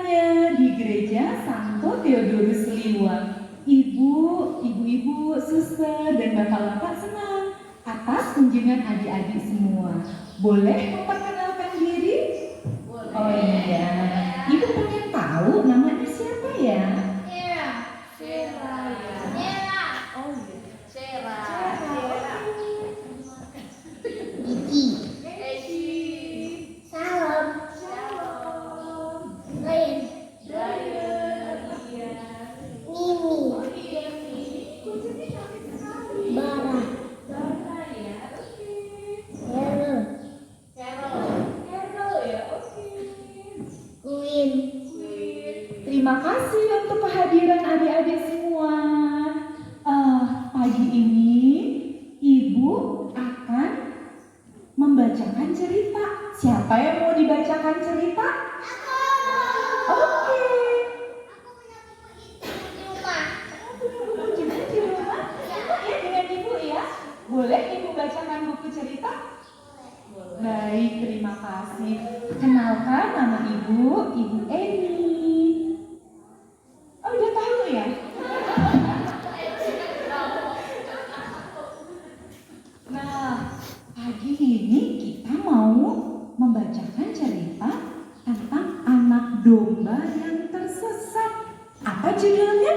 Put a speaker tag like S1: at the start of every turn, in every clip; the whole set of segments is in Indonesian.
S1: acaranya di Gereja Santo Theodorus Liwa. Ibu-ibu, suster, dan bapak-bapak senang atas kunjungan adik-adik semua. Boleh memperkenalkan diri? Boleh. Oh iya. Ibu pengen tahu namanya siapa ya?
S2: Sera.
S1: Oh iya.
S2: Sera.
S1: Iki.
S2: Salam. Lain. Mimi. Bara. Carol ya, oke. Queen.
S1: Terima kasih untuk kehadiran adik-adik semua. Pagi ini Ibu akan membacakan cerita. Siapa yang mau dibacakan cerita? Oke.
S2: Aku punya buku itu di rumah.
S1: Punya buku juga di rumah? Ya, dengan Ibu ya. Boleh Ibu bacakan buku cerita? Baik, terima kasih. Kenalkan nama Ibu Eni. Oh, udah tahu ya? Nah, pagi ini kita mau membacakan cerita tentang anak domba yang tersesat. Apa judulnya?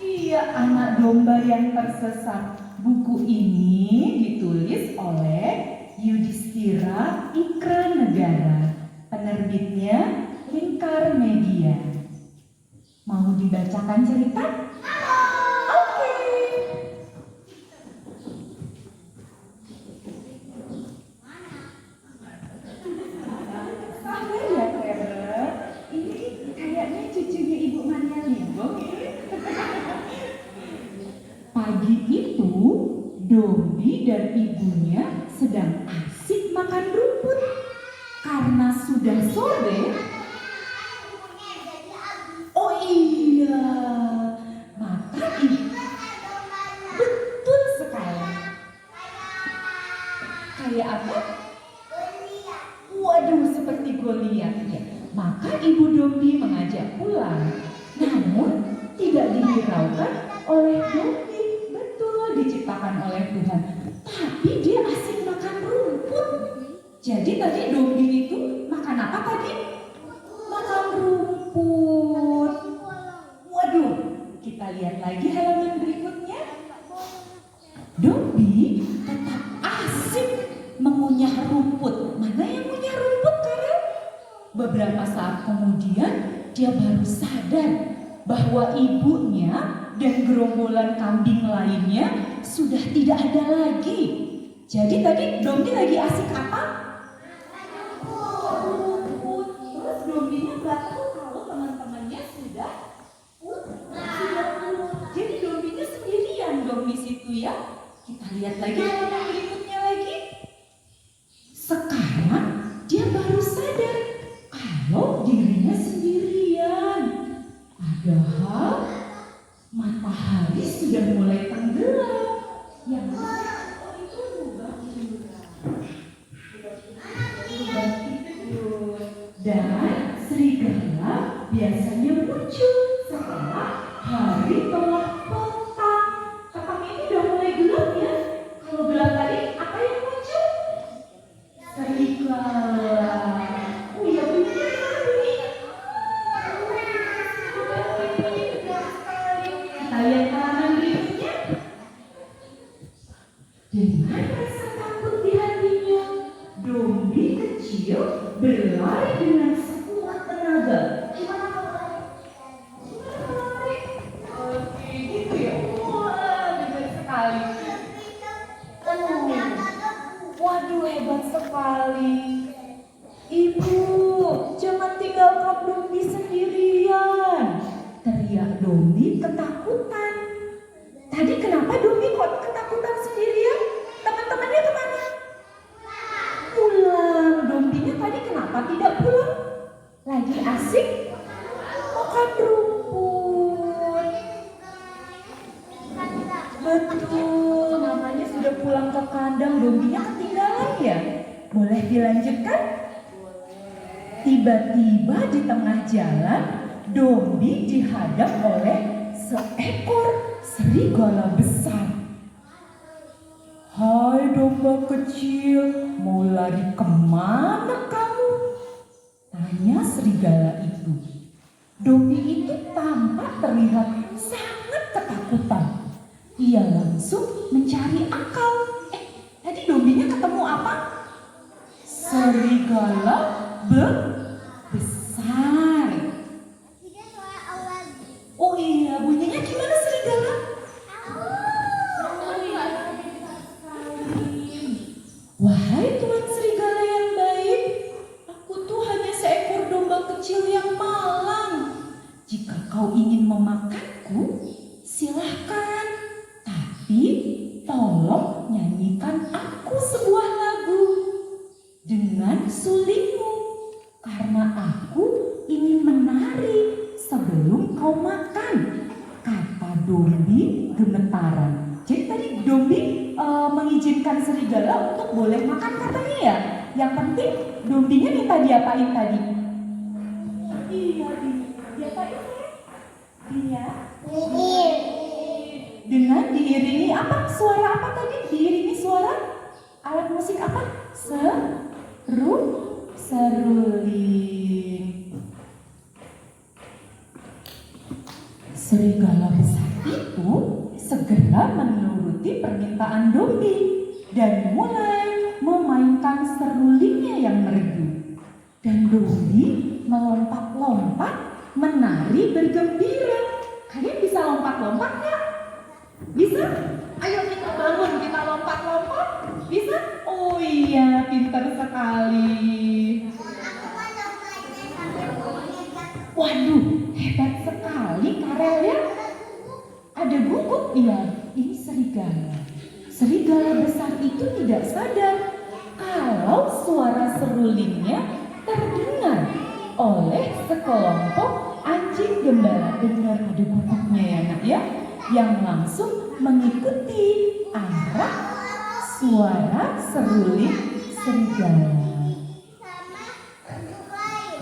S1: Iya, anak domba yang tersesat. Buku ini ditulis oleh Yudhistira Ikra Negara. Penerbitnya Lingkar Media. Mau dibacakan cerita? Oke. Sabar ya, Clara. Ini kayaknya cucunya Ibu Mania Limbong ini. Pagi itu, Dombi dan ibunya sedang asik makan rumput. Karena sudah sore. Oh iya, maka betul sekali. Kayak apa? Waduh, seperti Goliat ya. Maka ibu Dombi mengajak pulang. Namun tidak dihiraukan oleh Dombi. Betul, diciptakan oleh Tuhan. Tapi dia asik makan rumput. Jadi tadi Dombi itu makan apa tadi? Makan rumput. Waduh, kita lihat lagi halaman berikutnya. Dombi tetap asik mengunyah rumput. Mana yang mengunyah rumput, Karel? Beberapa saat kemudian dia baru sadar bahwa ibunya dan gerombolan kambing lainnya sudah tidak ada lagi. Jadi tadi Dombi lagi asik apa? Rumput. Terus Dombinya nggak tahu kalau teman-temannya sudah pulang. Jadi Dombinya sendirian dong di situ ya. Kita lihat lagi halaman berikutnya lagi. Sekarang dia baru sadar kalau dirinya sendirian. Padahal matahari sudah mulai tenggelam. Yang itu lubang tidur. Dan serigala biasanya muncul setelah hari telah petang. Petang ini udah mulai gelap ya. Kalau gelap tadi apa yang muncul? Serigala. Oh iya, benar sekali. Kita lihat halaman berikutnya. Dengan rasa takut di hatinya, Dombi kecil berlari dengan sekuat tenaga. Gimana kalau lari? Oke, gitu ya. Wah, benar sekali. Waduh, hebat sekali. Ibu, jangan tinggalkan Dombi sendirian. Teriak Dombi ketakutan. Tadi kenapa Dombi kok ketakutan sendirian? Teman-temannya kemana? Pulang. Dombinya tadi kenapa tidak pulang? Lagi asik makan rumput. Betul, namanya sudah pulang ke kandang. Dombinya ketinggalan ya? Boleh dilanjutkan? Tiba-tiba di tengah jalan, Dombi dihadap oleh seekor serigala besar. "Hai domba kecil, mau lari kemana kamu?" tanya serigala itu. Dombi itu tampak terlihat sangat ketakutan. Ia langsung mencari akal. Tadi dombinya ketemu apa? Serigala besar.
S2: Tidak suara awal.
S1: Oh iya, bunyinya gimana serigala? Wahai tuan serigala yang baik, aku tuh hanya seekor domba kecil yang malang. Jika kau ingin memakanku, silahkan. Tapi tolong nyanyikan aku sebuah lagu dengan sulingmu, karena aku ingin menari sebelum kau makan, kata dombi gemetaran. Jadi tadi dombi mengizinkan serigala untuk boleh makan katanya ya. Yang penting dombinya minta diapain tadi? Iya, diapain ya? Iya. Dengan diiringi apa? Suara apa tadi? Diiringi suara alat musik apa? Seruling. Serigala besar itu segera menuruti permintaan dombi dan mulai memainkan serulingnya yang merdu. Dan dombi melompat-lompat menari bergembira. Kalian bisa lompat-lompat nggak? Bisa? Ayo kita bangun, kita lompat-lompat. Bisa? Oh iya, pintar sekali. Waduh, hebat sekali Karel ya. Ada guguk, iya. Ini serigala. Serigala besar itu tidak sadar kalau suara serulingnya terdengar oleh sekelompok anjing gembala. Dengar ada guguknya ya nak ya, yang langsung mengikuti arah suara seruling serigala.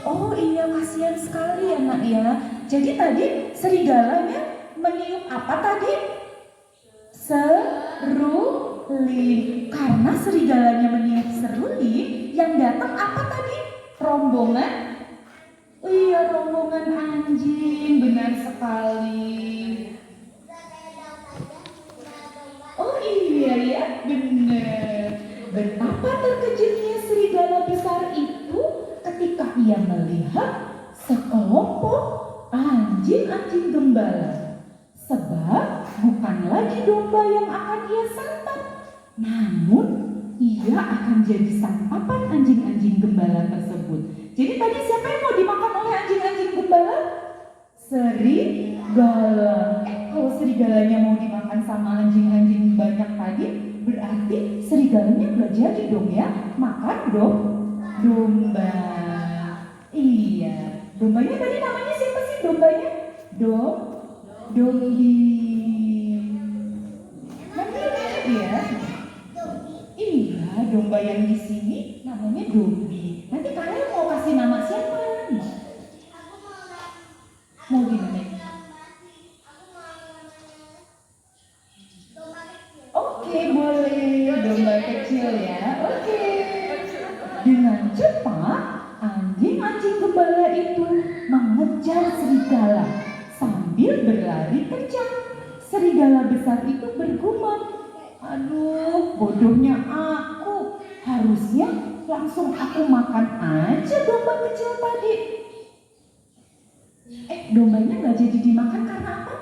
S1: Oh iya, kasihan sekali ya nak ya. Jadi tadi serigalanya meniup apa tadi? Seruling. Karena serigalanya meniup seruling, yang datang apa tadi? Rombongan? Iya, rombongan anjing. Benar sekali. Oh iya ya, benar. Betapa terkejutnya serigala besar itu ketika ia melihat sekelompok anjing-anjing gembala. Sebab bukan lagi domba yang akan ia santap, namun ia akan jadi santapan anjing-anjing gembala tersebut. Jadi tadi siapa yang mau dimakan oleh anjing-anjing gembala? Serigala. Kalau serigalanya mau dimakan sama anjing-anjing banyak tadi, berarti serigalanya nggak jadi dong ya makan domba. Iya, dombanya tadi namanya siapa sih dombanya? Dombi. Namanya ya? Iya, domba yang di sini namanya Dombi. Nanti kalian mau kasih nama siapa? Mau gimana? Oke, boleh. Domba kecil ya. Oke. Dengan cepat, anjing-anjing gembala itu mengejar serigala sambil berlari kencang. Serigala besar itu bergumam, "Aduh, bodohnya aku. Harusnya langsung aku makan aja domba kecil tadi." Dombanya nggak jadi dimakan karena apa?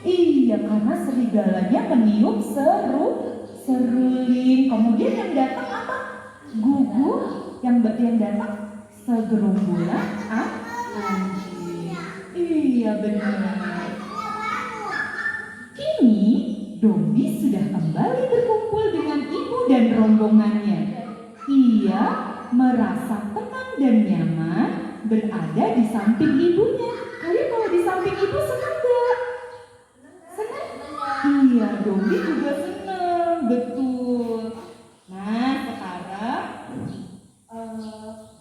S1: Iya, karena serigalanya meniup seruling. Kemudian yang datang apa? Gugur. Yang datang segerombolan anjing. Iya, benar. Kini Dombi sudah kembali berkumpul dengan ibu dan rombongannya. Ia merasa tenang dan nyaman berada di samping ibunya. Kalian kalau di samping ibu senang gak? Senang? Iya, Dombi juga senang, betul. Nah, sekarang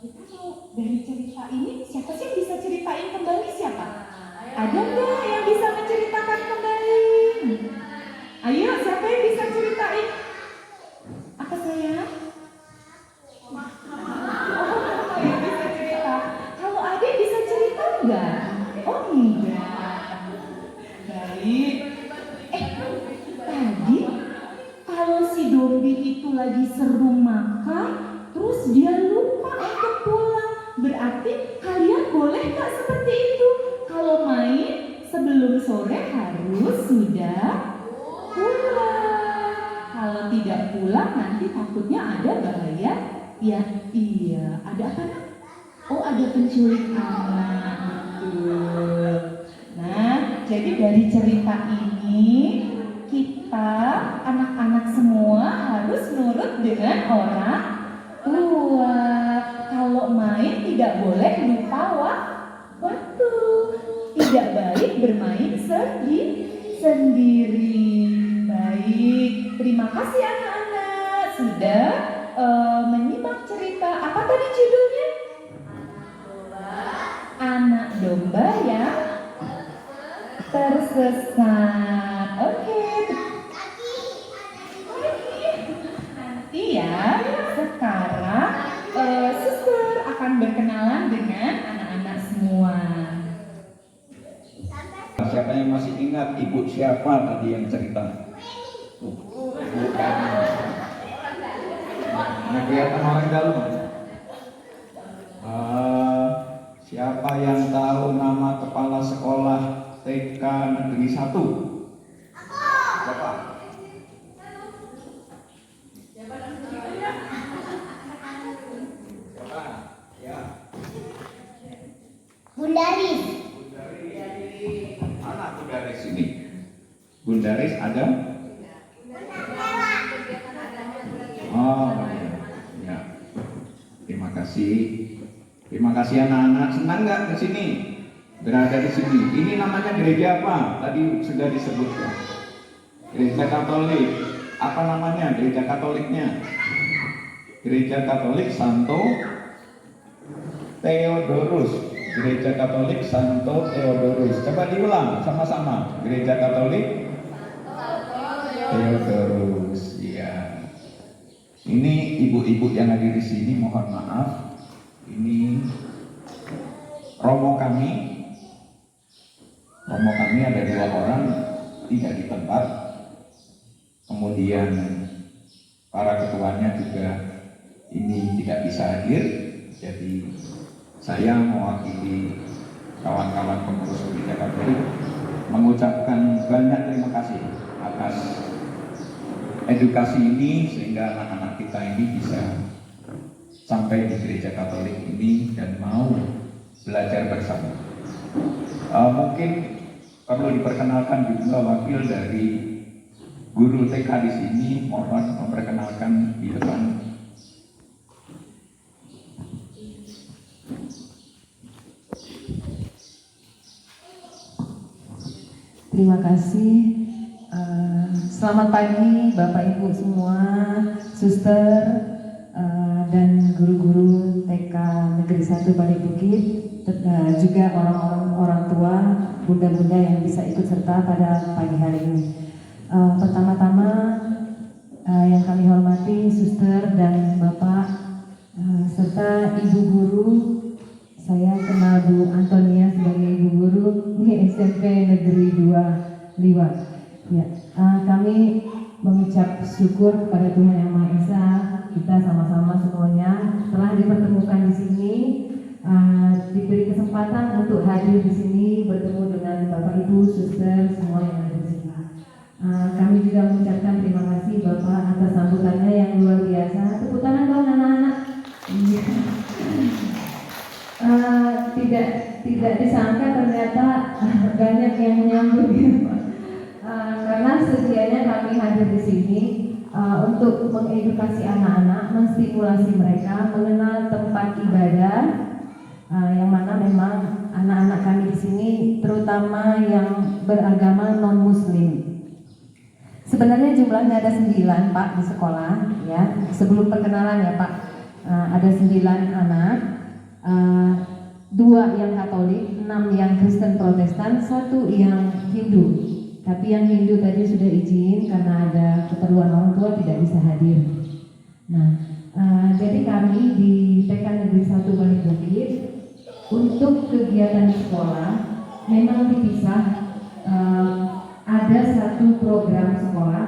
S1: kita mau dari cerita ini, siapa sih yang bisa ceritain kembali siapa? Ada nggak yang bisa menceritakan kembali? Ayo, siapa yang bisa ceritain? Apa sayang? Oh, yang bisa cerita. Kalau adik bisa cerita nggak? Oh enggak. Baik. Tadi kalau si Dombi itu lagi seru makan, terus dia lupa untuk pulang. Berarti kalian boleh nggak seperti itu? Kalau main sebelum sore harus sudah pulang. Kalau tidak pulang nanti takutnya ada bahaya. Ya, iya. Ada apa nak? Oh, ada penculik anak. Betul. Nah, jadi dari cerita ini kita anak-anak semua harus nurut dengan orang tua. Kalau main tidak boleh lupa waktu. Tidak baik bermain sendiri. Baik, terima kasih anak-anak sudah menyimak cerita. Apa tadi judulnya? Anak domba yang tersesat. Oke. Nanti ya, sekarang suster akan berkenalan dengan anak-anak semua.
S3: Siapa yang masih ingat ibu siapa tadi yang cerita? Bukan. Nah, kelihatan orang dalam. Siapa yang tahu nama kepala sekolah TK Negeri 1? Siapa? Siapa? Ya.
S2: Bundaris.
S3: Mana Bundaris ini? Bundaris ada? Oh, ya. Terima kasih. Terima kasih anak-anak. Senang nggak ke sini? Berada di sini. Ini namanya gereja apa? Tadi sudah disebutkan. Gereja Katolik. Apa namanya gereja Katoliknya? Gereja Katolik Santo Theodorus. Gereja Katolik Santo Theodorus. Coba diulang sama-sama. Gereja Katolik Theodorus. Ya. Ini ibu-ibu yang hadir di sini, mohon maaf. Ini romo kami. Romo kami ada 2 orang, tidak di tempat. Kemudian para ketuanya juga ini tidak bisa hadir. Jadi saya mewakili kawan-kawan pengurus gereja Katolik mengucapkan banyak terima kasih atas edukasi ini sehingga anak-anak kita ini bisa sampai di gereja Katolik ini dan mau belajar bersama. Mungkin perlu diperkenalkan juga wakil dari guru TK di sini, mohon memperkenalkan di depan.
S4: Terima kasih. Selamat pagi Bapak Ibu semua, suster dan guru-guru TK Negeri 1 Balai Bukit, juga orang tua, bunda-bunda yang bisa ikut serta pada pagi hari ini. Pertama-tama yang kami hormati suster dan Bapak serta Ibu Guru. Saya kenal Bu Antonia sebagai Ibu Guru di SMP Negeri 2 Liwa. Ya, kami mengucap syukur kepada Tuhan Yang Maha Esa. Kita sama-sama semuanya telah dipertemukan di sini, diberi kesempatan untuk hadir di sini bertemu dengan Bapak Ibu, suster, semua yang ada di sini. Kami juga mengucapkan terima kasih Bapak atas sambutannya yang luar biasa. Tepuk tangan dong anak-anak. Tidak disangka ternyata banyak yang menyambut karena sedianya kami hadir di sini untuk mengedukasi anak-anak, menstimulasi mereka mengenal tempat ibadah yang mana memang anak-anak kami di sini terutama yang beragama non-muslim. Sebenarnya jumlahnya ada 9 Pak di sekolah ya. Sebelum perkenalan ya Pak, ada 9 anak, 2 yang Katolik, 6 yang Kristen Protestan, 1 yang Hindu. Tapi yang Hindu tadi sudah izin karena ada keperluan orang tua tidak bisa hadir. Nah, jadi kami di TK Negeri 1 Bali Bukit untuk kegiatan di sekolah memang dipisah. Ada satu program sekolah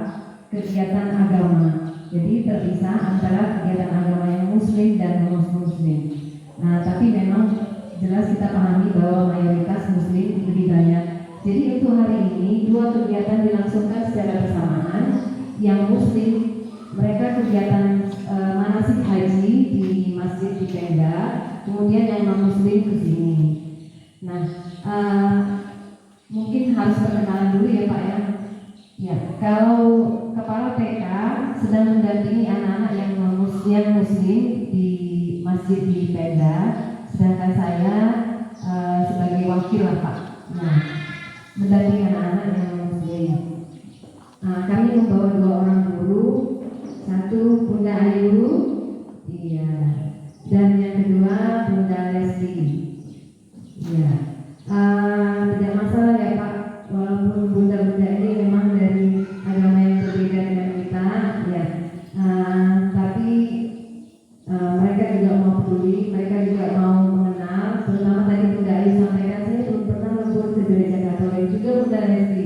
S4: kegiatan agama. Jadi terpisah antara kegiatan agama yang Muslim dan non-Muslim. Nah, tapi memang jelas kita pahami bahwa mayoritas Muslim lebih banyak. Jadi untuk hari ini 2 kegiatan dilangsungkan secara bersamaan. Yang Muslim mereka kegiatan manasik haji di masjid di Pemda, kemudian yang non-Muslim ke sini. Nah, mungkin harus perkenalan dulu ya Pak ya. Ya, kalau kepala TK sedang mendampingi anak-anak yang Muslim di masjid di Pemda, sedangkan saya sebagai wakil lah Pak. Nah, mendampingi anak-anak yang Muslim. Kami membawa 2 orang guru, 1 Bunda Ayu, iya, dan yang kedua Bunda Lesti. Iya, tidak masalah ya Pak, walaupun bunda-bunda ini memang dari agama yang berbeda dengan kita, ya. Tapi mereka juga mau peduli, mereka juga mau mengenal. Terutama tadi Bunda Ayu sampaikan, saya belum pernah lebur ke gereja Katolik, juga Bunda Lesti.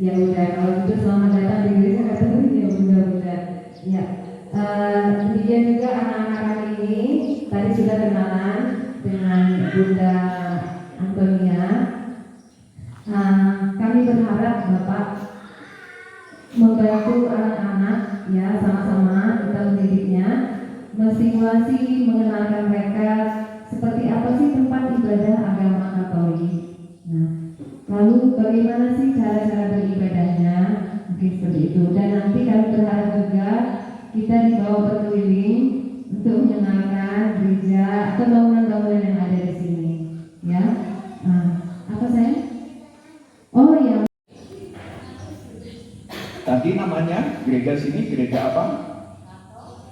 S4: Ya udah, kalau gitu selamat datang di gereja Katolik ya Bunda-bunda. Ya, demikian juga anak-anak kami ini tadi sudah kenalan dengan Bunda Antonia. Kami berharap Bapak membantu anak-anak ya, sama-sama kita mendidiknya, mensimulasi, mengenalkan mereka seperti apa sih tempat ibadah agama Katolik. Nah, lalu bagaimana sih cara-cara beribadahnya, mungkin seperti itu. Dan nanti kami berharap juga kita dibawa berkeliling untuk mengenalkan gereja atau bangunan-bangunan yang ada di sini, ya. Apa saya? Oh ya.
S3: Tadi namanya gereja sini gereja apa?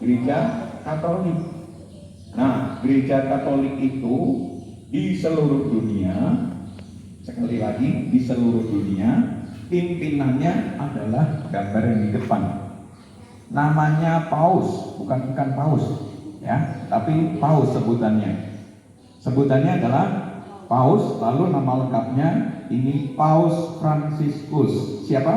S3: Gereja Katolik. Nah, gereja Katolik itu di seluruh dunia, sekali lagi di seluruh dunia, pimpinannya adalah gambar yang di depan. Namanya Paus, bukan Paus, ya, tapi Paus sebutannya. Sebutannya adalah Paus, lalu nama lengkapnya ini Paus Fransiskus. Siapa?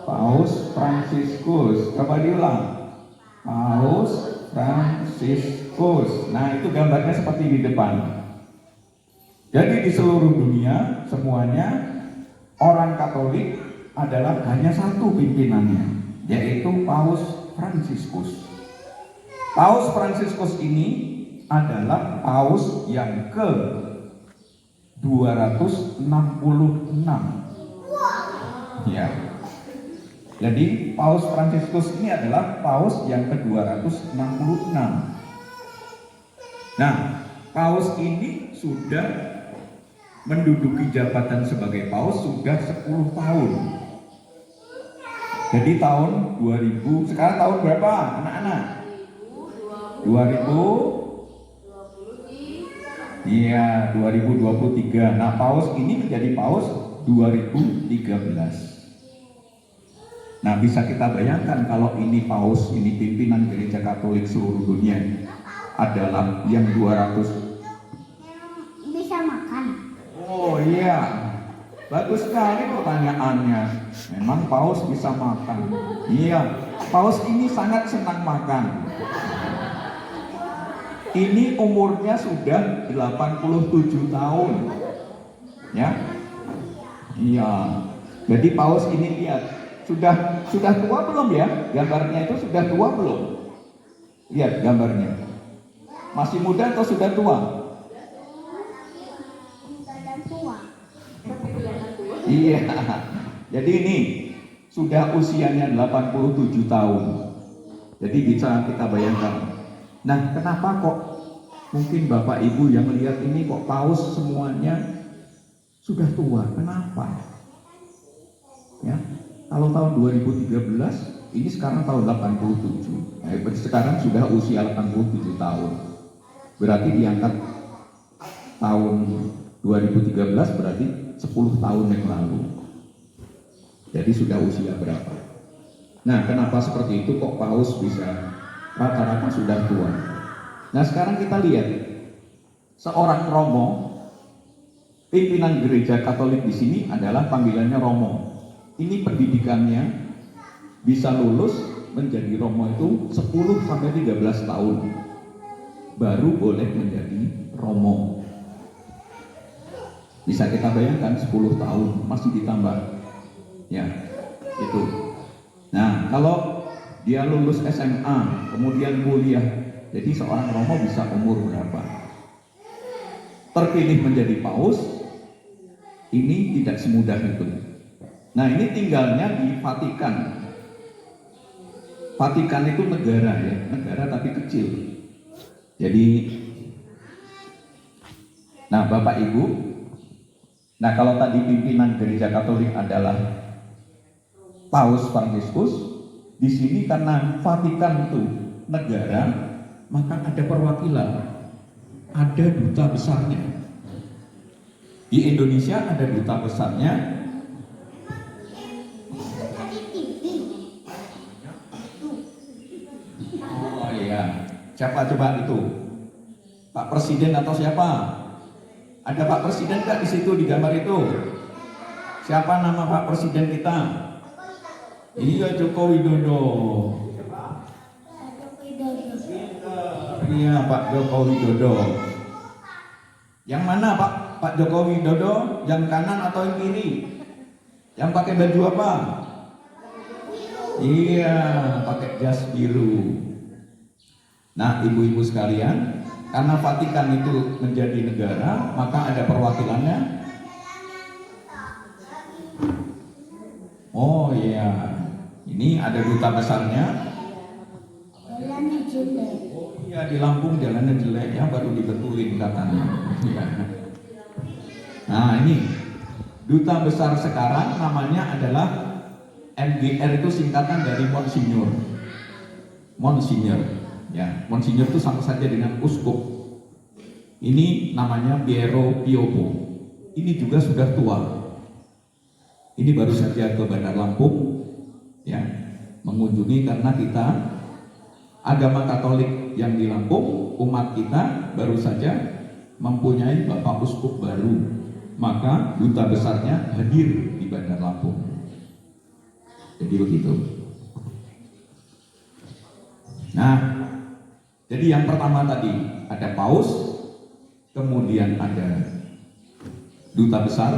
S3: Paus Fransiskus. Coba diulang. Paus Fransiskus. Nah, itu gambarnya seperti di depan. Jadi di seluruh dunia semuanya orang Katolik adalah hanya satu pimpinannya, yaitu Paus Fransiskus. Paus Fransiskus ini adalah paus yang ke 266. Ya. Jadi Paus Fransiskus ini adalah paus yang ke-266. Nah, paus ini sudah menduduki jabatan sebagai paus sudah 10 tahun. Jadi tahun 2000, sekarang tahun berapa anak-anak? 2000? Iya, 2023. Nah, paus ini menjadi paus 2013. Nah, bisa kita bayangkan kalau ini paus, ini pimpinan gereja Katolik seluruh dunia adalah yang 200.
S2: Bisa makan.
S3: Oh iya, bagus sekali pertanyaannya. Memang paus bisa makan. Iya, paus ini sangat senang makan. Ini umurnya sudah 87 tahun. Ya. Iya. Jadi paus ini lihat, sudah tua belum ya? Gambarnya itu sudah tua belum? Lihat gambarnya. Masih muda atau sudah tua?
S2: Dan tua.
S3: Iya. Jadi ini sudah usianya 87 tahun. Jadi bisa kita bayangkan. Nah, kenapa kok mungkin Bapak Ibu yang melihat ini kok paus semuanya sudah tua? Kenapa? Ya, kalau tahun 2013 Ini sekarang tahun 87. Sekarang sudah usia 87 tahun. Berarti diangkat tahun 2013, berarti 10 tahun yang lalu. Jadi sudah usia berapa? Nah, kenapa seperti itu kok paus bisa rata-rata sudah tua? Nah, sekarang kita lihat seorang romo, pimpinan gereja Katolik di sini adalah panggilannya romo. Ini pendidikannya bisa lulus menjadi romo itu 10 sampai 13 tahun baru boleh menjadi romo. Bisa kita bayangkan 10 tahun masih ditambah. Ya, itu. Nah, kalau dia lulus SMA, kemudian kuliah, jadi seorang romo bisa umur berapa? Terpilih menjadi paus, ini tidak semudah itu. Nah, ini tinggalnya di Vatikan. Vatikan itu negara ya, negara tapi kecil. Jadi, nah Bapak Ibu, nah kalau tadi pimpinan gereja Katolik adalah Paus Fransiskus, di sini karena Vatikan itu negara, maka ada perwakilan, ada duta besarnya. Di Indonesia ada duta besarnya. Oh iya, siapa coba itu? Pak Presiden atau siapa? Ada Pak Presiden nggak di situ di gambar itu? Siapa nama Pak Presiden kita? Iya, Joko Widodo. Iya, Pak Joko Widodo. Yang mana Pak Joko Widodo? Yang kanan atau yang kiri? Yang pakai baju apa? Iya, pakai jas biru. Nah, ibu-ibu sekalian, karena Vatikan itu menjadi negara, maka ada perwakilannya. Oh iya, ini ada duta besarnya.
S2: Jalannya jelek.
S3: Oh iya, di Lampung jalannya jelek ya, baru dibetulin katanya. Ya. Nah ini duta besar sekarang namanya adalah MGR, itu singkatan dari Monsinyur. Monsinyur, ya, Monsinyur itu sama saja dengan uskup. Ini namanya Piero Piobo. Ini juga sudah tua. Ini baru saja ke Bandar Lampung, ya, mengunjungi karena kita agama Katolik yang di Lampung, umat kita baru saja mempunyai Bapak Uskup baru, maka duta besarnya hadir di Bandar Lampung. Jadi begitu. Nah, jadi yang pertama tadi ada paus, kemudian ada duta besar,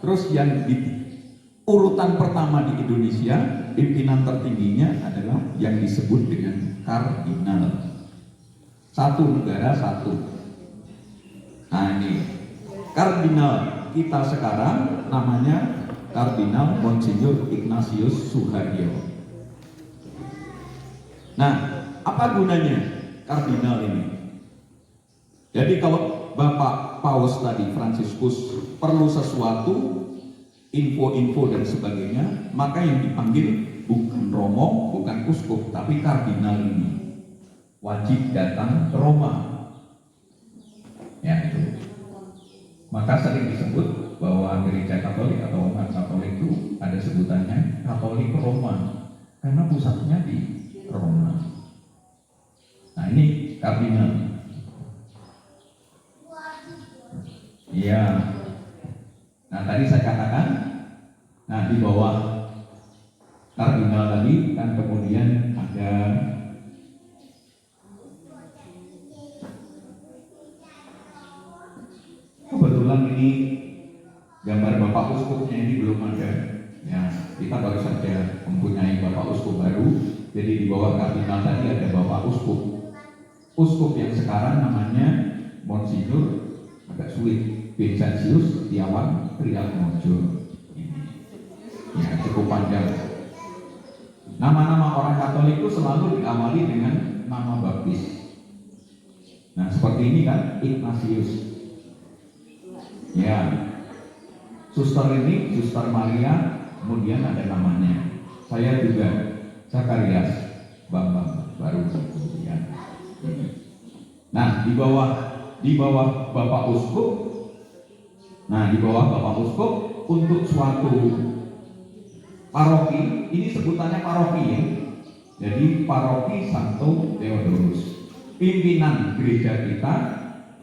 S3: terus yang di urutan pertama di Indonesia, pimpinan tertingginya adalah yang disebut dengan kardinal. Satu negara satu. Nah ini kardinal kita sekarang namanya Kardinal Monsinyur Ignatius Suharyo. Nah, apa gunanya kardinal ini? Jadi kalau Bapak Paus tadi Fransiskus perlu sesuatu, info-info dan sebagainya, maka yang dipanggil bukan romo, bukan uskup, tapi kardinal ini wajib datang ke Roma. Ya itu. Maka sering disebut bahwa gereja Katolik atau umat Katolik itu ada sebutannya Katolik Roma, karena pusatnya di Roma. Nah ini kardinal. Iya. Nah tadi saya katakan, nah di bawah kardinal tadi kan kemudian ada kebetulan ini gambar Bapak Uskupnya ini belum ada. Ya, kita baru saja mempunyai Bapak Uskup baru. Jadi di bawah kardinal tadi ada Bapak Uskup. Uskup yang sekarang namanya Monsinyur, agak sulit, Vincentius Setiawan Triatmojo. Ya, cukup panjang. Nama-nama orang Katolik itu selalu diawali dengan nama baptis. Nah, seperti ini kan, Ignatius. Ya, suster ini, Suster Maria, kemudian ada namanya. Saya juga Zakarias Bambang baru ya. Nah, di bawah Bapak Uskup. Nah, di bawah Bapak Uskup untuk suatu paroki, ini sebutannya paroki ya. Jadi paroki Santo Theodorus. Pimpinan gereja kita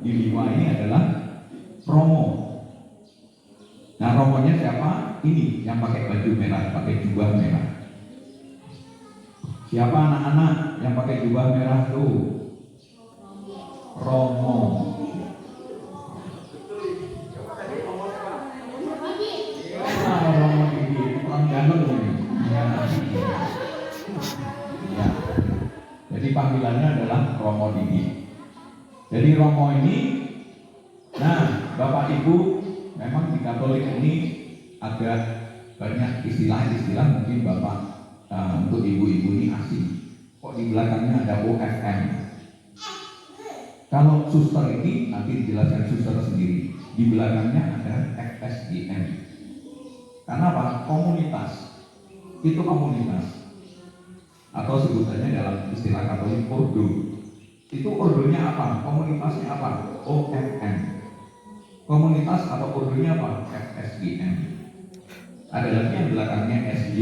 S3: di Liwa ini adalah Romo. Nah, romonya siapa? Ini yang pakai baju merah, pakai jubah merah. Siapa anak-anak yang pakai jubah merah tuh? Romo. Romo ini orang ganteng ini. Ya. Ya. Jadi panggilannya adalah Romo Didi. Jadi Romo ini, nah Bapak Ibu, memang di Katolik ini agak banyak istilah-istilah mungkin Bapak untuk ibu-ibu ini asing. Kok di belakangnya ada OFM? Kalau suster ini nanti dijelaskan suster sendiri. Di belakangnya ada FSGM. Karena apa? Komunitas. Itu komunitas. Atau sebutannya dalam istilah Katolik ordo. Itu ordonya apa? Komunitasnya apa? OFM. Komunitas atau ordonya apa? FSGM. Ada lagi yang belakangnya SJ,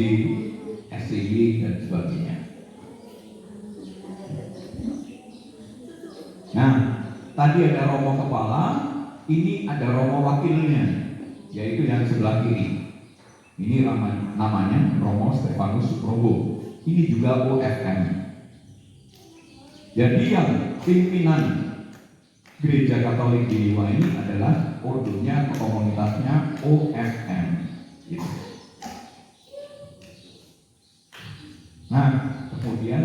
S3: SCY dan sebagainya. Nah, tadi ada Romo kepala, ini ada Romo wakilnya, yaitu yang sebelah kiri. Ini namanya Romo Stefanus Suprobo. Ini juga OFM. Jadi yang pimpinan Gereja Katolik di Liwa ini adalah ordonya atau komunitasnya OFM. Gitu. Nah, kemudian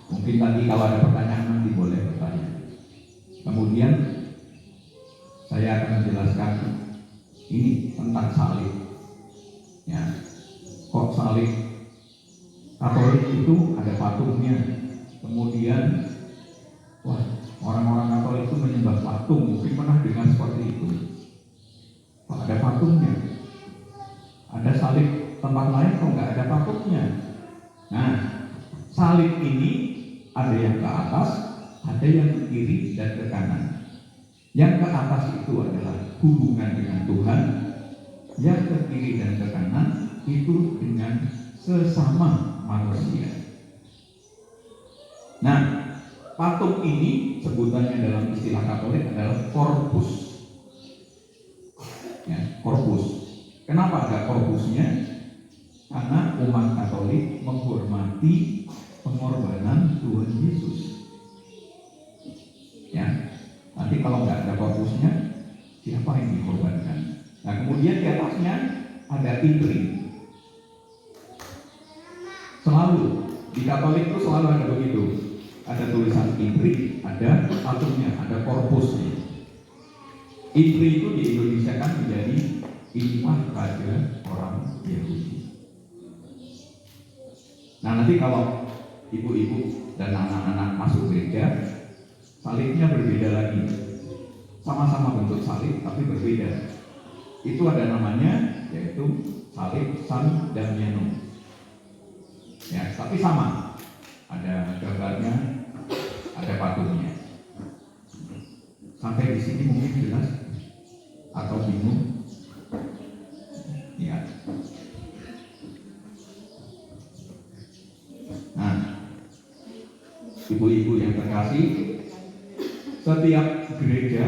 S3: mungkin tadi kalau ada pertanyaan nanti boleh bertanya. Kemudian saya akan menjelaskan ini tentang salib. Ya, kok salib Katolik itu ada patungnya. Kemudian, wah, orang-orang Katolik itu menyembah patung. Mungkin pernah dengar seperti itu. Kok ada patungnya? Ada salib tempat lain kok nggak ada patungnya? Nah, salib ini ada yang ke atas, ada yang ke kiri dan ke kanan. Yang ke atas itu adalah hubungan dengan Tuhan, yang ke kiri dan ke kanan itu dengan sesama manusia. Nah, patung ini sebutannya dalam istilah Katolik adalah korpus. Ya, korpus. Kenapa ada korpusnya? Karena umat Katolik menghormati pengorbanan Tuhan Yesus. Ya, nanti kalau nggak ada korpusnya, siapa yang dikorbankan? Nah, kemudian di atasnya ada intri. Selalu di Katolik itu selalu ada begitu. Ada tulisan intri, ada patungnya, ada korpusnya. Intri itu di Indonesia kan menjadi imam raja orang Yahudi. Nah, nanti kalau ibu-ibu dan anak-anak masuk gereja, salibnya berbeda lagi. Sama-sama bentuk salib tapi berbeda. Itu ada namanya, yaitu salib San Damiano. Ya, tapi sama. Ada gambarnya, ada patungnya. Sampai di sini mungkin jelas atau bingung? Ya. Nah, ibu-ibu yang terkasih, setiap gereja,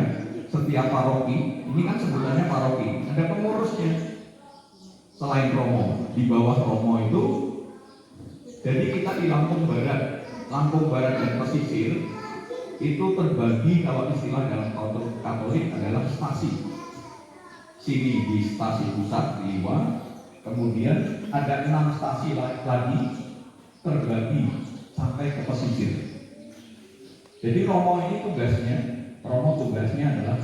S3: setiap paroki, ini kan sebutannya paroki, ada pengurusnya. Selain Romo, di bawah Romo itu, jadi kita di Lampung Barat dan pesisir itu terbagi kalau istilah dalam Katolik adalah stasi. Sini di stasi pusat di Liwa, kemudian ada 6 stasi lagi terbagi sampai ke pesisir. Jadi Romo tugasnya adalah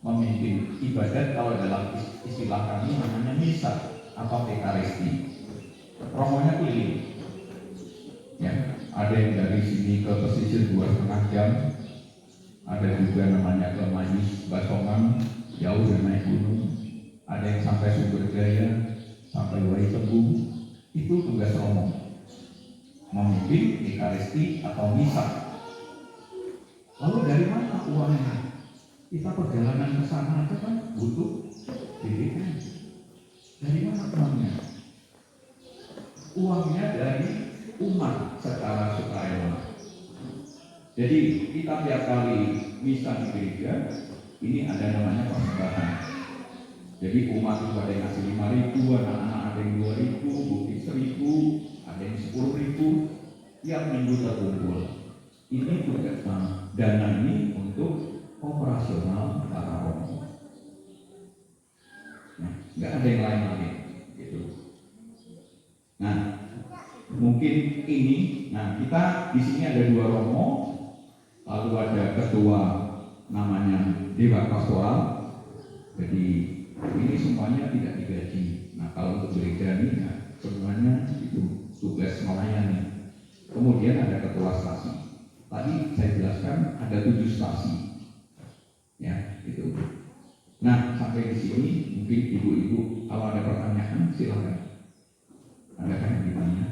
S3: memimpin ibadat. Kalau dalam istilah kami namanya misa atau ekaristi. Romonya keliling. Ya, ada yang dari sini ke pesisir 2,5 jam. Ada juga namanya ke Majis Basongan, jauh dan naik gunung. Ada yang sampai Sumber Jaya, sampai Wai Tebu. Itu tugas romo, memimpin ekaristi atau misa. Lalu dari mana uangnya? Kita perjalanan ke sana aja kan butuh BBM. Dari mana uangnya? Uangnya dari umat secara sukarela. Jadi kita tiap kali misa di gereja, ini ada namanya persembahan. Jadi umat itu ada yang ngasih 5.000, anak-anak ada yang 2.000, bukti 1.000, ada yang 10.000, yang minggu terkumpul. Ini juga dana ini untuk operasional para romo. Nah, nggak ada yang lain lagi, gitu. Nah, mungkin ini, nah kita di sini ada 2 romo, lalu ada ketua namanya Dewa Pastoral. Jadi ini semuanya tidak digaji. Nah kalau untuk gereja ini ya, semuanya itu tugas melayani. Kemudian ada ketua stasi. Tadi saya jelaskan ada 7 stasi. Ya, itu. Nah sampai di sini mungkin ibu-ibu kalau ada pertanyaan silakan. Ada kan yang ditanya?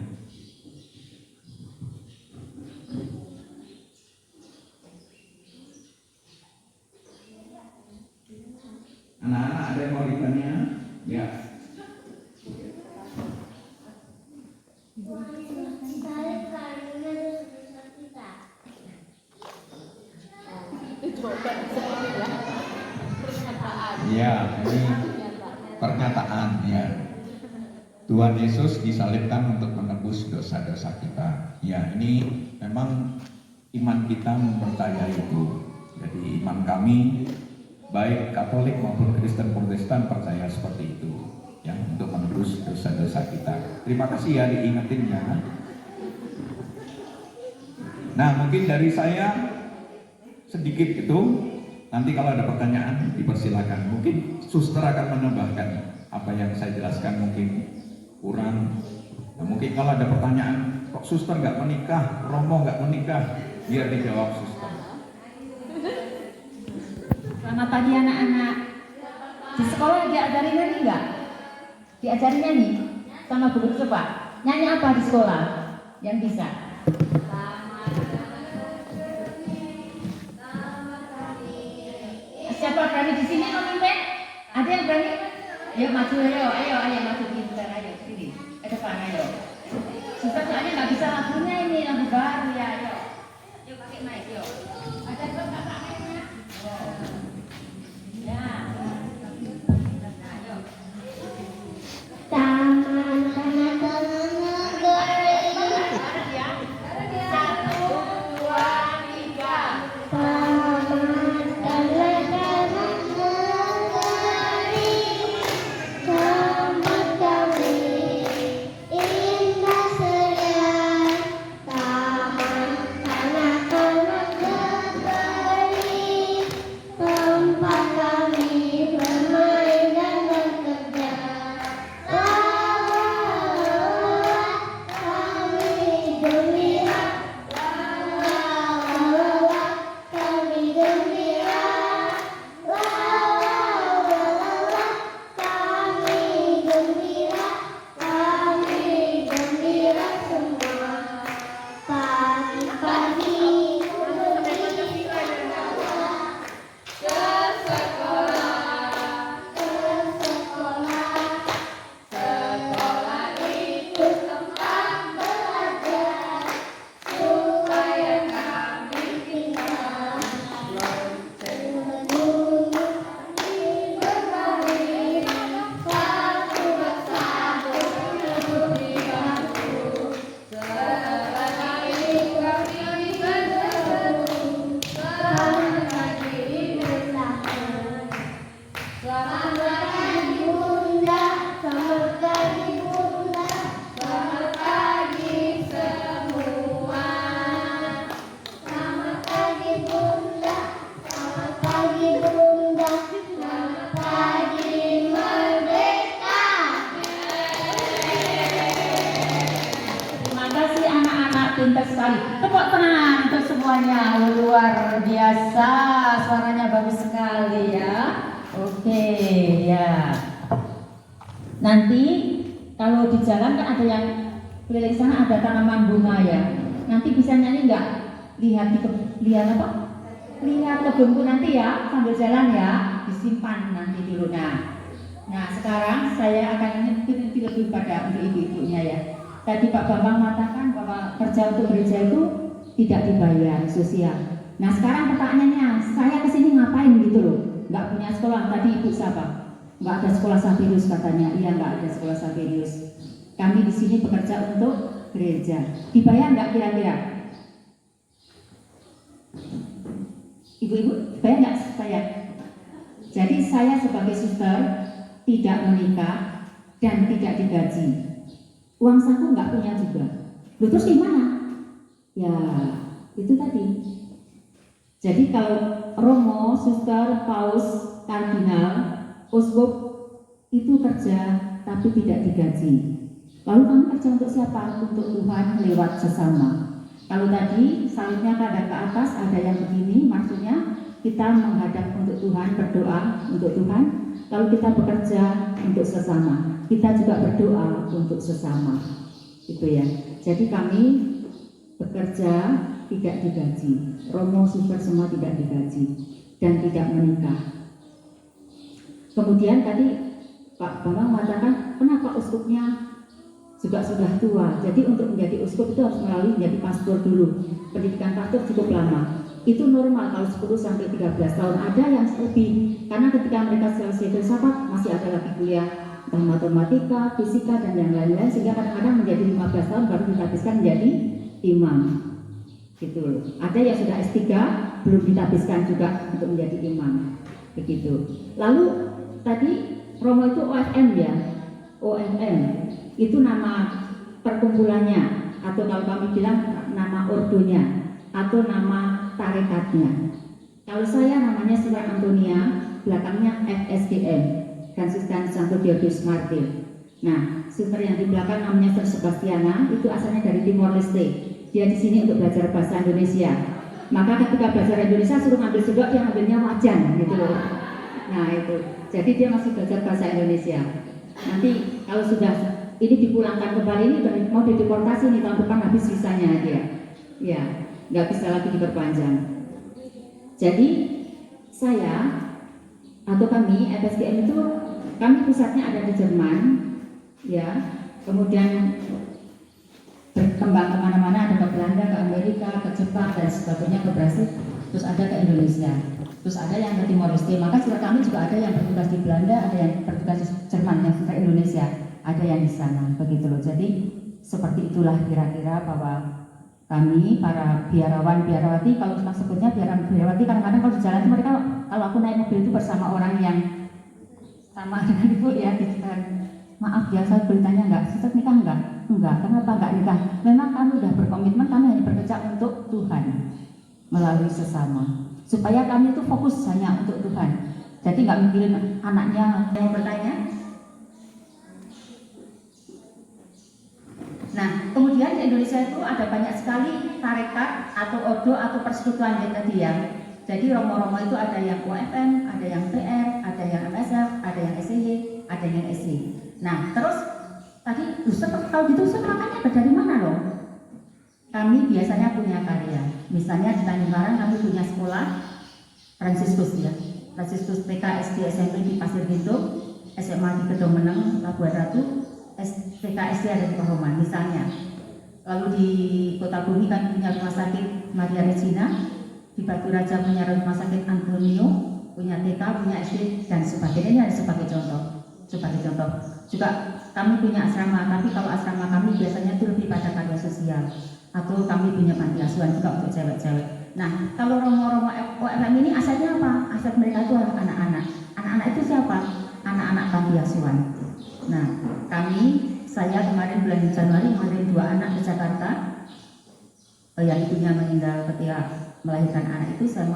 S3: Anak-anak ada yang mau ditanya? Ya. Ya, ini pernyataan ya. Tuhan Yesus disalibkan untuk menebus dosa-dosa kita. Ya, ini memang iman kita mempercayai itu. Jadi iman kami baik Katolik maupun Kristen Protestan percaya seperti itu, ya, untuk menebus dosa-dosa kita. Terima kasih ya diingetin ya. Nah mungkin dari saya sedikit itu. Nanti kalau ada pertanyaan dipersilakan. Mungkin suster akan menambahkan apa yang saya jelaskan mungkin kurang. Nah, mungkin kalau ada pertanyaan, kok suster nggak menikah, romo nggak menikah, biar dijawab suster.
S5: Selamat pagi anak-anak. Di sekolah diajarin nyanyi nggak? Diajarin nyanyi sama guru coba. Nyanyi apa di sekolah? Yang bisa. Siapa berani di sini memimpin? Ada yang berani? Ayo maju, ayo maju pintar, ayo sini. Ke depan, ayo. Suster soalnya nggak bisa lagunya ini, lagu baru ya, ayo. Yuk pakai mic, yuk. Ada dong kakaknya. Ya. Ayo.
S2: Taman kanak-kanak negeri.
S5: Satu, dua, tiga.
S2: Taman kanak-kanak negeri. Tempat kami indah ceria. Taman kanak-kanak negeri. Tempat kami bermain dan bekerja. Kami gembira. Kami gembira. Kami gembira. Kami gembira semua. Pagi-pagi sekolah itu tempat belajar supaya kami pintar menunggu berbaring satu persatu duduk di bangku selagi kami bertemu selamat pagi bersama. Selamat pagi Bunda, selamat pagi Bunda, selamat pagi semua. Selamat pagi Bunda, selamat pagi Bunda, selamat pagi Merdeka.
S5: Terima kasih anak-anak, pintar sekali. Tepuk tangan untuk semuanya. Luar biasa, suaranya bagus sekali ya. Oke ya. Nanti Kalau di jalan kan ada yang keliling sana ada tanaman bunga ya. Nanti bisa nyanyi nggak? Lihat apa? Lihat kebunku nanti ya sambil jalan ya, disimpan nanti dulu. Nah sekarang saya akan nyetir lebih pada untuk ibu-ibunya ya. Tadi Pak Bambang mengatakan bahwa kerja untuk gereja itu tidak dibayar sosial. Nah sekarang pertanyaannya, saya kesini ngapain gitu loh? Nggak punya sekolah. Tadi ibu siapa? Nggak ada sekolah Saverius katanya. Iya nggak ada sekolah Saverius. Kami di sini bekerja untuk gereja. Dibayar nggak kira-kira? Ibu-ibu, bayar nggak saya? Jadi saya sebagai suster tidak menikah dan tidak digaji. Uang saku nggak punya juga. Loh, terus gimana? Ya itu tadi. Jadi kalau romo, suster, paus, kardinal, uskup itu kerja tapi tidak digaji. Lalu kami kerja untuk siapa? Untuk Tuhan lewat sesama. Kalau tadi salibnya kadang ke atas ada yang begini, maksudnya kita menghadap untuk Tuhan, berdoa untuk Tuhan, lalu kita bekerja untuk sesama. Kita juga berdoa untuk sesama. Itu ya. Jadi kami bekerja tidak digaji. Romo, suster semua tidak digaji dan tidak menikah. Kemudian tadi Pak Bambang mengatakan kenapa uskupnya juga sudah tua. Jadi untuk menjadi uskup itu harus melalui menjadi pastor dulu. Pendidikan pastor cukup lama. Itu normal kalau 10 sampai 13 tahun. Ada yang lebih karena ketika mereka selesai filsafat masih ada lagi kuliah tentang matematika, fisika dan yang lain-lain sehingga kadang-kadang menjadi 15 tahun baru ditabiskan menjadi imam. Gitu. Ada yang sudah S3 belum ditabiskan juga untuk menjadi imam. Begitu. Lalu tadi Romo itu OFM ya. OFM itu nama perkumpulannya atau kalau kami bilang nama ordonya atau nama tarekatnya. Kalau saya namanya Sira Antonia, belakangnya FSDM, Fransiskan Santo Diodos Martir. Nah, suster yang di belakang namanya Ser Sebastiana itu asalnya dari Timor Leste. Dia di sini untuk belajar bahasa Indonesia. Maka ketika belajar Indonesia suruh ngambil sendok, dia ngambilnya wajan gitu loh. Nah itu, jadi dia masih belajar bahasa Indonesia. Nanti kalau sudah ini dipulangkan kembali ini mau dideportasi nih tahun depan habis visanya dia. Ya, nggak bisa lagi diperpanjang. Jadi saya atau kami FSGM itu kami pusatnya ada di Jerman, ya. Kemudian berkembang kemana-mana, ada ke Belanda, ke Amerika, ke Jepang dan sebagainya, ke Brasil, terus ada ke Indonesia, terus ada yang ke Timor Leste. Maka surat kami juga ada yang bertugas di Belanda, ada yang bertugas di Jerman, yang ke Indonesia, ada yang di sana, begitu loh. Jadi seperti itulah kira-kira bahwa kami para biarawan-biarawati, kalau kita sebutnya biarawan-biarawati, kadang-kadang kalau di jalan itu mereka, kalau aku naik mobil itu bersama orang yang sama dengan ibu ya, maaf ya saya boleh tanya enggak, suster nikah enggak? Enggak, kenapa enggak nikah? Memang kami sudah berkomitmen, kami hanya bekerja untuk Tuhan melalui sesama, supaya kami itu fokus hanya untuk Tuhan. Jadi enggak mikirin anaknya. Yang bertanya? Nah, kemudian di Indonesia itu ada banyak sekali tarekat atau ordo atau persekutuan yang tadi ya. Jadi romo-romo itu ada yang OFM, ada yang PR, ada yang MSF, ada yang SCY, ada yang SC. Nah, terus tadi kalau gitu makanya dari mana loh? Kami biasanya punya karya. Misalnya di Tanjung Karang kami punya sekolah Fransiskus ya. Fransiskus TK, SD, SMP di Pasir Gintung, SMA di Kedong Meneng, Labuan Ratu, TK, SD ada di Pahoman misalnya. Lalu di Kota Bumi kami punya rumah sakit Maria Regina, di Batu Raja punya rumah sakit Antonio, punya TK, punya SD dan sebagainya. Ini ada sebagai contoh. Juga kami punya asrama, tapi kalau asrama kami biasanya itu lebih pada karya sosial atau kami punya panti asuhan juga untuk cewek-cewek. Nah, kalau romo-romo OFM ini asetnya apa? Aset mereka itu adalah anak-anak. Anak-anak itu siapa? Anak-anak panti asuhan. Nah, saya kemarin bulan Januari mengirim 2 anak ke Jakarta yang ibunya meninggal ketika melahirkan anak itu. Saya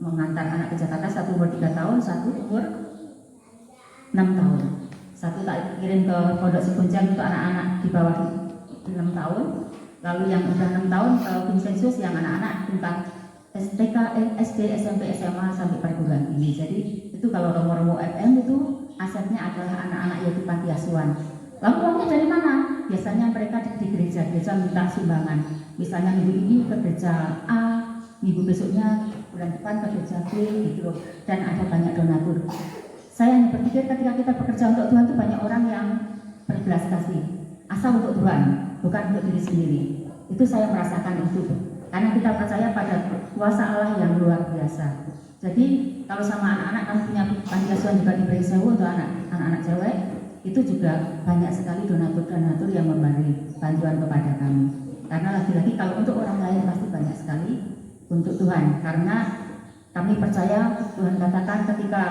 S5: mengantar anak ke Jakarta, satu umur 3 tahun, satu umur 6 tahun. Satu tak kirim ke Pondok Sipunjang untuk anak-anak di bawah 6 tahun. Lalu yang udah 6 tahun ke Vincentus yang anak-anak tentang TK, SD, SMP, SMA sampai perguruan tinggi. Jadi itu kalau romo-romo FM itu asetnya adalah anak-anak yaitu panti asuhan. Lalu uangnya dari mana? Biasanya mereka di gereja minta sumbangan. Misalnya minggu ini ke gereja A, minggu besoknya bulan depan ke gereja B gitu loh. Dan ada banyak donatur. Saya hanya berpikir ketika kita bekerja untuk Tuhan itu banyak orang yang berbelas kasih. Asal untuk Tuhan, bukan untuk diri sendiri. Itu saya merasakan itu. Karena kita percaya pada kuasa Allah yang luar biasa. Jadi kalau sama anak-anak kami punya panti asuhan juga di Presewu untuk anak-anak cewek, itu juga banyak sekali donatur-donatur yang memberi bantuan kepada kami. Karena lagi-lagi kalau untuk orang lain pasti banyak sekali untuk Tuhan. Karena kami percaya Tuhan katakan ketika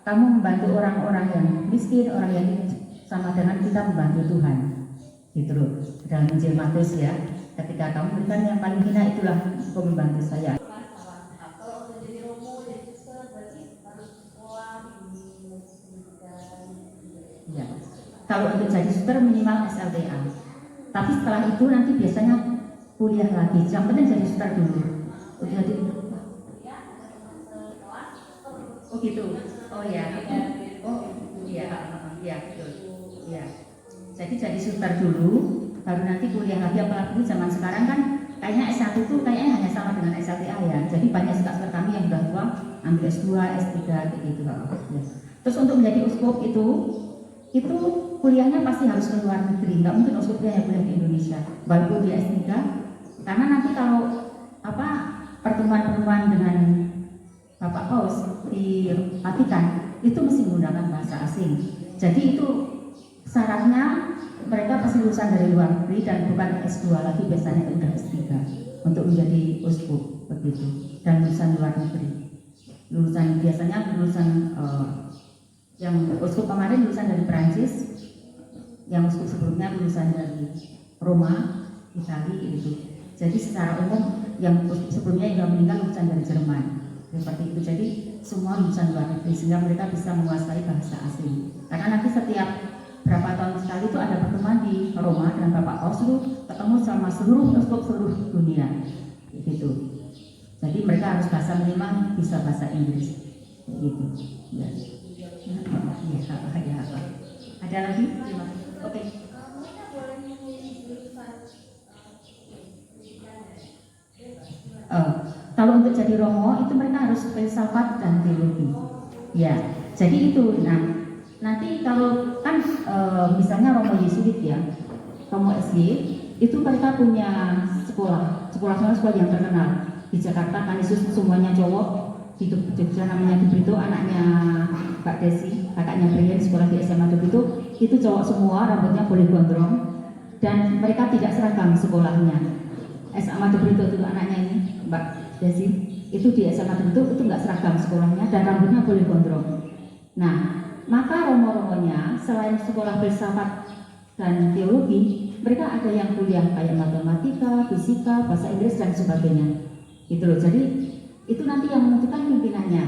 S5: kamu membantu orang-orang yang miskin, orang yang sama dengan kita membantu Tuhan. Gitu loh. Dalam Injil Matius ya, ketika kamu berikan yang paling hina itulah kau membantu saya.
S2: Kalau udah jadi romo, jadi suster, berarti harus sekolah, pendidikan.
S5: Ya. Kalau untuk jadi suster minimal SLTA. Tapi setelah itu nanti biasanya kuliah lagi. Yang penting jadi suster dulu. Udah di Oh gitu. Oh ya. Oh iya, iya betul. Iya. Jadi suster dulu, baru nanti kuliah lagi. Apalagi zaman sekarang kan kayaknya S1 itu kayaknya hanya sama dengan SLTA ya. Jadi banyak suster kami yang udah tua ambil S2, S3 kayak gitu ya. Terus untuk menjadi uskup itu kuliahnya pasti harus ke luar negeri. Nggak mungkin uskupnya yang kuliah di Indonesia. Walaupun dia S3, karena nanti kalau pertemuan-pertemuan dengan Bapak Paus di Vatikan itu mesti menggunakan bahasa asing. Jadi itu syaratnya mereka pasti lulusan dari luar negeri dan bukan S2 lagi, biasanya udah S3 untuk menjadi uskup begitu. Dan lulusan luar negeri. Biasanya yang uskup kemarin lulusan dari Prancis, yang uskup sebelumnya lulusan dari Roma, Italia gitu. Jadi secara umum yang uskup sebelumnya yang meninggal lulusan dari Jerman. Seperti itu. Jadi semua lulusan luar negeri sehingga mereka bisa menguasai bahasa asing. Karena nanti setiap berapa tahun sekali itu ada pertemuan di Roma dan Bapak Paus itu ketemu sama seluruh uskup seluruh dunia. Gitu. Jadi mereka harus bahasa minimal bisa bahasa Inggris. Gitu. Ya. Ya. Ada lagi? Terima kasih. Oke.
S2: Mereka boleh memilih jurusan pendidikan.
S5: Kalau untuk jadi romo itu mereka harus filsafat dan teologi. Ya, jadi itu. Nah, nanti kalau kan misalnya romo Yesuit ya, romo SY itu mereka punya sekolah yang terkenal di Jakarta. Kan Yesus semuanya cowok. Di Jogja namanya di Brito, anaknya Mbak Desi, kakaknya Brian sekolah di SMA di Brito, itu cowok semua, rambutnya boleh gondrong dan mereka tidak seragam sekolahnya. SMA di Brito itu anaknya ini Mbak Desi, itu di SMA di Brito itu nggak seragam sekolahnya dan rambutnya boleh gondrong. Nah, maka romo-romonya selain sekolah filsafat dan teologi, mereka ada yang kuliah kayak matematika, fisika, bahasa Inggris dan sebagainya. Gitu loh. Jadi itu nanti yang menentukan pimpinannya.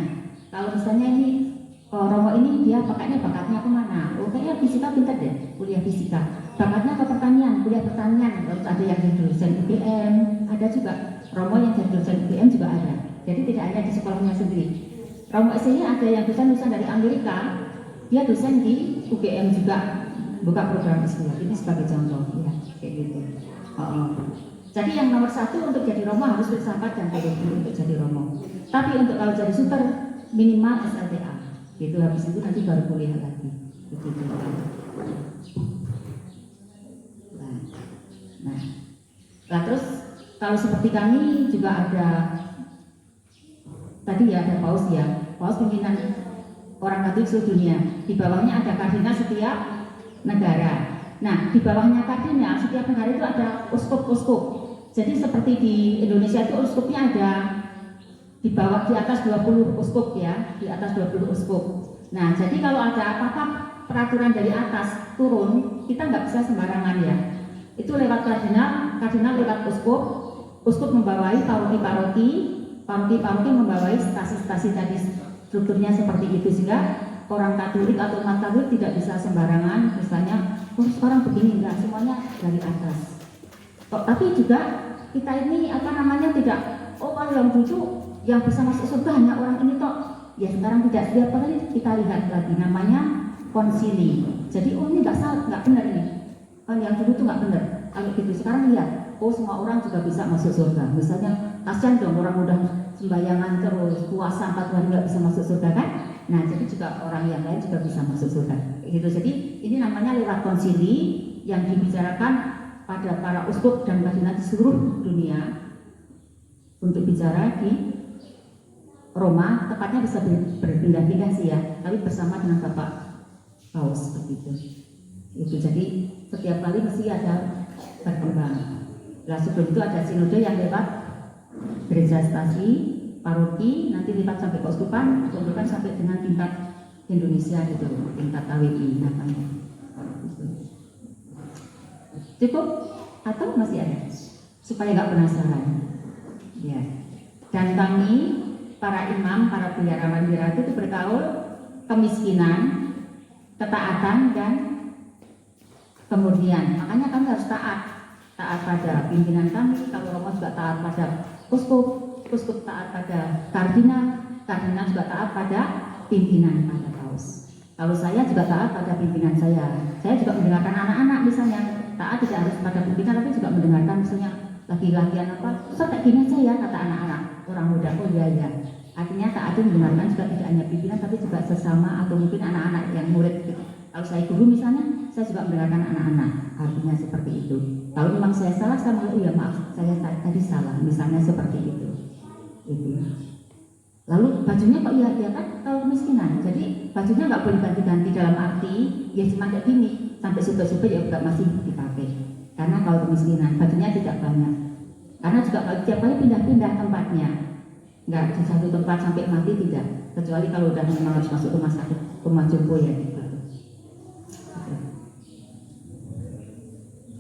S5: Kalau misalnya ini romo ini dia bakatnya kemana? Oh kayaknya fisika pintar deh, kuliah fisika. Bakatnya ke pertanian, kuliah pertanian. Terus ada yang jadi dosen UGM, ada juga romo yang jadi dosen UGM juga ada. Jadi tidak hanya di sekolahnya sendiri. Romo SY ada yang dosen dari Amerika, dia dosen di UGM juga, buka program S2. Ini sebagai contoh, ya kayak gitu. Jadi yang nomor satu untuk jadi romo harus filsafat dan teologi untuk jadi romo. Tapi untuk kalau jadi suster minimal SLTA. Gitu, habis itu nanti baru kuliah lagi. Begitu. Nah, terus kalau seperti kami juga ada tadi ya ada Paus ya, Paus pimpinan orang Katolik seluruh dunia. Di bawahnya ada kardinal setiap negara. Nah, di bawahnya kardinal setiap negara itu ada uskup-uskup. Jadi seperti di Indonesia itu uskupnya ada di bawah, di atas 20 uskup ya, di atas 20 uskup. Nah, jadi kalau ada apa-apa peraturan dari atas turun, kita nggak bisa sembarangan ya. Itu lewat kardinal lewat uskup membawai paroki membawai stasi-stasi tadi, strukturnya seperti itu sehingga orang Katolik atau umat Katolik tidak bisa sembarangan, misalnya sekarang begini, enggak, semuanya dari atas. Tapi juga kita ini tidak, kalau yang dulu yang bisa masuk surga hanya orang ini toh. Ya sekarang tidak, setiap kali kita lihat lagi namanya konsili. Jadi oh ini nggak salah, nggak benar ini. Kan yang dulu tuh nggak benar. Kalau gitu sekarang lihat, oh semua orang juga bisa masuk surga. Misalnya kasihan dong orang udah sembayangan terus puasa 4 hari nggak bisa masuk surga kan? Nah jadi juga orang yang lain juga bisa masuk surga. Gitu. Jadi ini namanya lewat konsili yang dibicarakan pada para uskup dan kardinal di seluruh dunia untuk bicara di Roma, tepatnya bisa berpindah-pindah sih ya, tapi bersama dengan Bapak Paus begitu. Itu jadi setiap kali mesti ada berkembang. Nah sebelum itu ada sinode yang lewat gereja stasi, paroki, nanti lewat sampai keuskupan, keuskupan sampai dengan tingkat Indonesia gitu, tingkat KWI namanya. Cukup atau masih ada? Supaya nggak penasaran. Ya. Dan kami para imam, para biarawan biara itu bergaul kemiskinan, ketaatan dan kemurnian. Makanya kami harus taat pada pimpinan kami. Kalau Romo juga taat pada uskup taat pada kardinal juga taat pada pimpinan pada paus. Kalau saya juga taat pada pimpinan saya juga mendengarkan anak-anak misalnya, taat tidak harus pada pimpinan tapi juga mendengarkan misalnya laki-lakian apa, susah kayak gini aja ya kata anak-anak orang muda, oh iya. Artinya taat itu mendengarkan juga tidak hanya pimpinan tapi juga sesama atau mungkin anak-anak yang murid gitu. Kalau saya guru misalnya, saya juga mendengarkan anak-anak, artinya seperti itu. Kalau memang saya salah, sama ya maaf, saya tadi salah, misalnya seperti itu. Gitu. Lalu bajunya kok iya kan kalau kemiskinan, jadi bajunya nggak boleh ganti-ganti dalam arti ya cuma kayak gini sampai supir-supir ya udah masih dipakai. Karena kalau kemiskinan bajunya tidak banyak. Karena juga kalau tiap kali pindah-pindah tempatnya, nggak di satu tempat sampai mati tidak. Kecuali kalau udah memang harus masuk rumah sakit, rumah jompo ya gitu.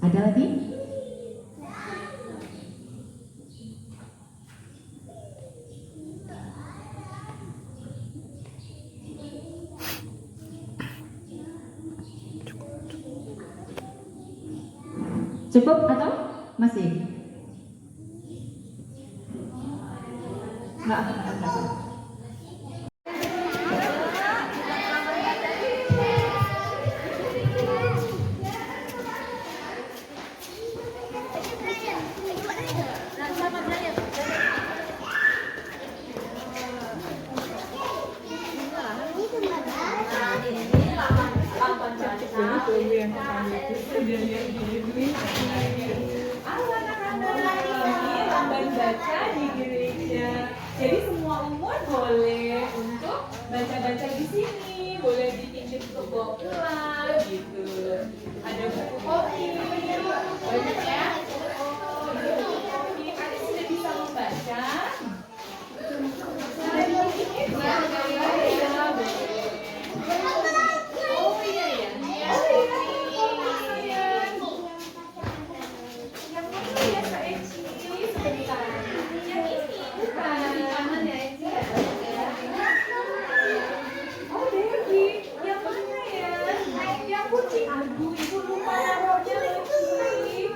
S5: Ada lagi? Cukup atau masih? Enggak.
S1: Baca di gereja. Jadi semua umur boleh untuk baca-baca di sini, boleh dipinjam untuk bawa pulang gitu. Ada buku kopi, banyak ya. Ada sudah bisa membaca. Sudah dibikin ya. Oh iya ya. Oh iya. Yang mana ya Kak Eci? Sebentar. Yang ini bukan. Oh Devi, yang mana ya? Yang putih. Aduh, ibu lupa naruhnya lagi.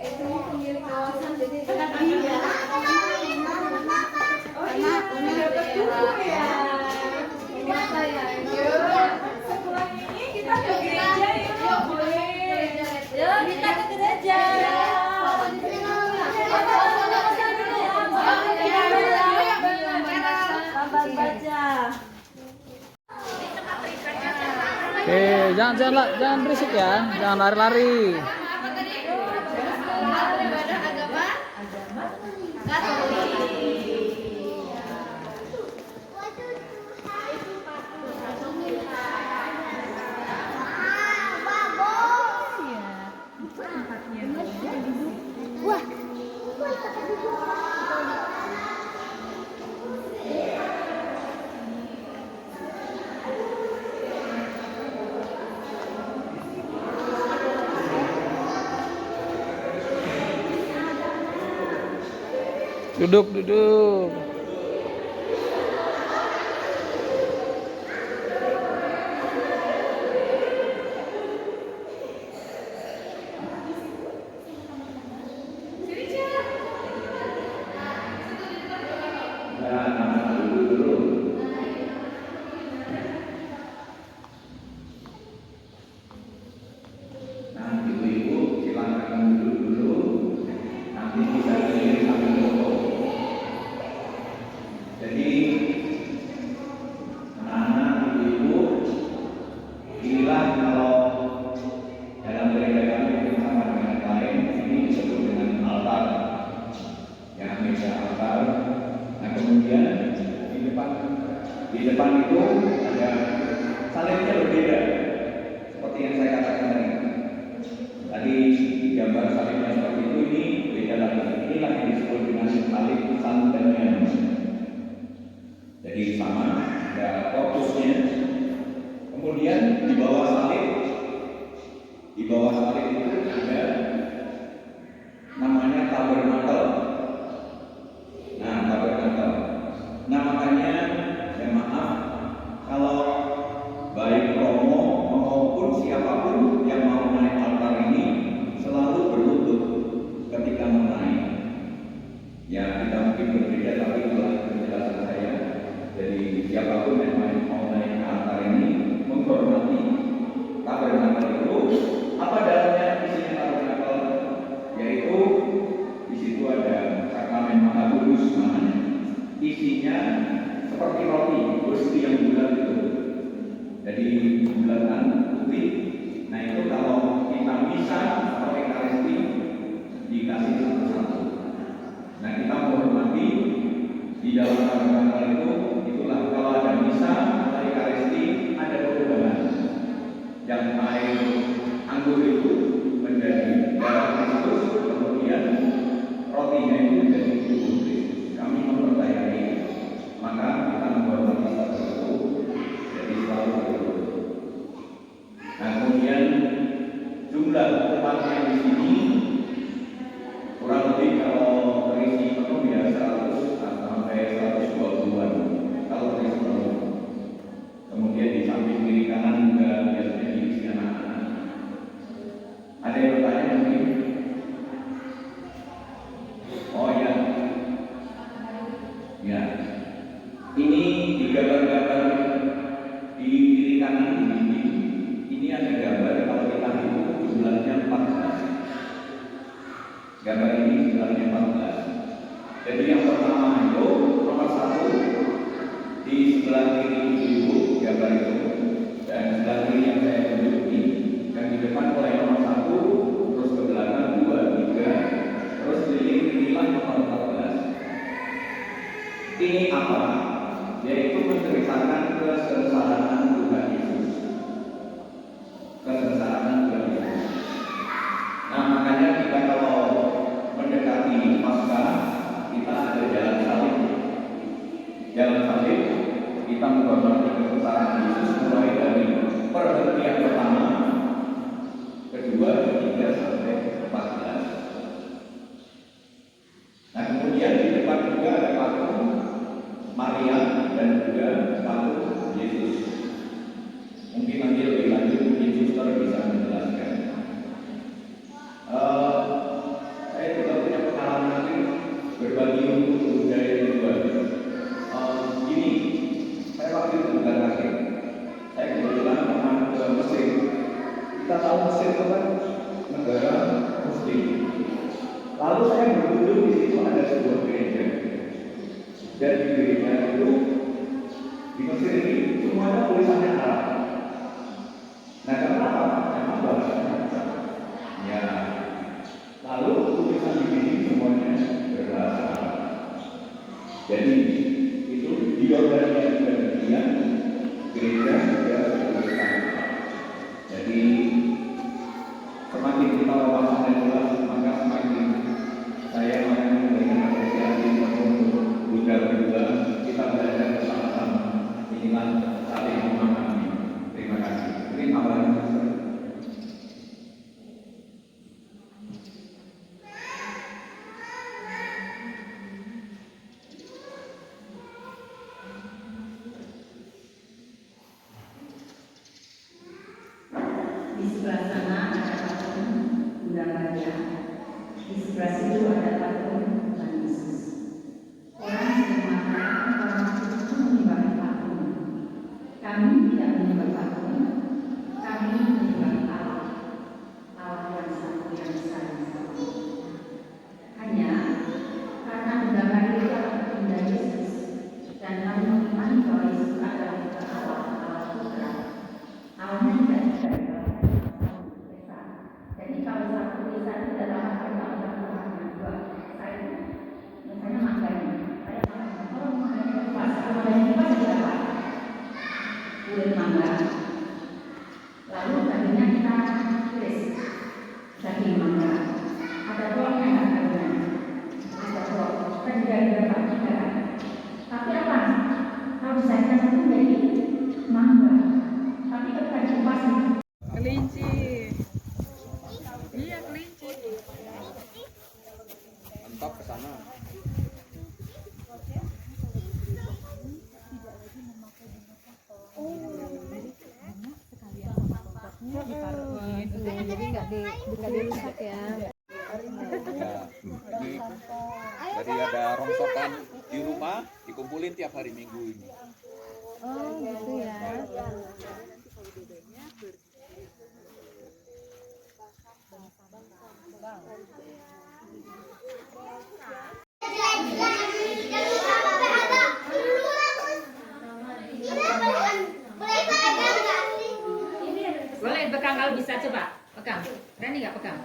S2: Itu pemilik kawasan jadi
S1: Iya. Oh iya, dapat buku ya.
S2: Mata ya.
S1: Setelah ini kita ke gereja ya, boleh.
S2: Yuk kita ke gereja. Baca.
S6: Oke, jangan berisik ya, jangan lari-lari. Duduk.
S3: Jadi anak-anak, ibu-ibu, inilah kalau dalam gereja kami mungkin sama dengan yang lain, ini disebut dengan altar, ya, meja altar. Nah kemudian di depan itu ada salibnya berbeda, seperti yang saya katakan tadi. Tadi gambar salibnya seperti itu, ini beda lagi. Inilah yang disebut dengan salib San Damian. Jadi sama, ada korpusnya. Kemudian di bawah salib itu ada namanya tabernakel. Nah, tabernakel. Nah, makanya ya maaf kalau baik Romo maupun siapapun yang mau naik altar ini selalu berlutut ketika mau naik. Ya, kita mungkin berbeda, tapi itulah penjelasan saya. Jadi siapapun yang mau naik altar ini menghormati tabernakel itu. Apa dalamnya isinya tabernakel? Yaitu di situ ada sakramen Maha Kudus namanya. Isinya seperti roti, gusti yang bulat itu. Jadi bulatan putih. Nah itu kalau kita misa atau ekaristi dikasih satu-satu. Nah kita menghormati di dalam tabernakel itu. Itulah kalau ada misa atau ekaristi ada perubahan. Yang air anggur itu menjadi darah Kristus, kemudian rotinya itu menjadi tubuh Kristus. Kami mempercayai, maka kita menghormati satu itu, jadi selalu begitu. Nah kemudian jumlah umatnya di sini kurang lebih kalau terisi penuh ya 100 sampai 120-an kalau terisi penuh. Kemudian di samping kiri kanan juga biasanya diisi anak-anak. Ada yang bertanya mungkin? Oh ya, ya. Ini di gambar-gambar di kiri kanan di dinding. Ini ada gambar kalau kita hitung jumlahnya 14. Gambar ini jumlahnya 14. Jadi yang pertama itu nomor 1 di sebelah kiri ibu gambar itu, dan sebelah kiri yang saya tunjuki, dan di depan mulai nomor 1 terus ke belakang 2, 3 terus keliling inilah nomor 14. Ini apa? Yaitu menceritakan kesengsaraan Tuhan Yesus. Kesengsaraan Tuhan Yesus. Nah makanya kita kalau mendekati Paskah, kita ada jalan salib. Jalan salib kita menghormati kesengsaraan Yesus mulai dari perhentian pertama, kedua, ketiga sampai 14. Nah kemudian di depan juga ada patung Maria dan juga patung Yesus. Mungkin nanti lebih lanjut mungkin suster bisa menjelaskan. Saya juga punya pengalaman nanti berbagi untuk budaya kedua. Gini, saya waktu itu bukan kaget. Saya kebetulan pernah ke Mesir. Kita tahu Mesir itu kan negara Muslim. Lalu saya berkunjung di situ ada sebuah gereja. Dan di gereja itu di Mesir ini semuanya tulisannya Arab. Nah kenapa? Memang bahasanya Arab. Ya. Lalu tulisan di sini semuanya berbahasa Arab. Jadi itu di Yordania juga demikian, gereja juga tulisan Arab. Jadi semakin kita wawasannya jelas, maka semakin saya memberikan apresiasi untuk Buddha kedua. Kita belajar bersama-sama. Inilah saling memahami. Terima kasih. Terima kasih.
S5: Di sebelah sana ada patung Bunda Maria. Di sebelah situ ada patung Tuhan Yesus. Orang sering mengatakan orang itu menyembah patung. Kami tidak menyembah patung. Kami menyembah Allah. Allah yang satu yang saling satu. Hanya karena Bunda Maria itu adalah Bunda Yesus,
S7: desainnya itu menjadi mangga. Tapi ketika dikupas
S6: Kelinci. Iya, kelinci. Mantap ke sana.
S8: Jadi nggak dirusak ya.
S3: Ini dari ada rongsokan di rumah dikumpulin tiap hari Minggu ini.
S8: Oh gitu ya.
S5: Boleh pegang kalau bisa, coba pegang. Berani nggak pegang?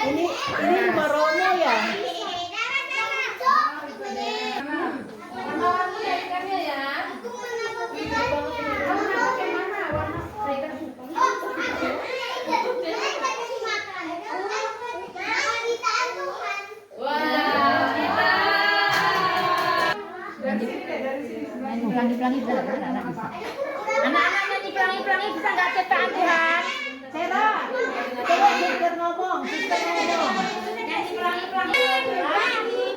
S8: Ini rumah Romo ya.
S5: Pelangi-pelangi bisa nggak? Anak-anak bisa. Anak-anak nyanyi pelangi-pelangi bisa nggak ciptaan Tuhan?
S8: Sarah, coba suster ngomong,
S5: Nyanyi pelangi-pelangi.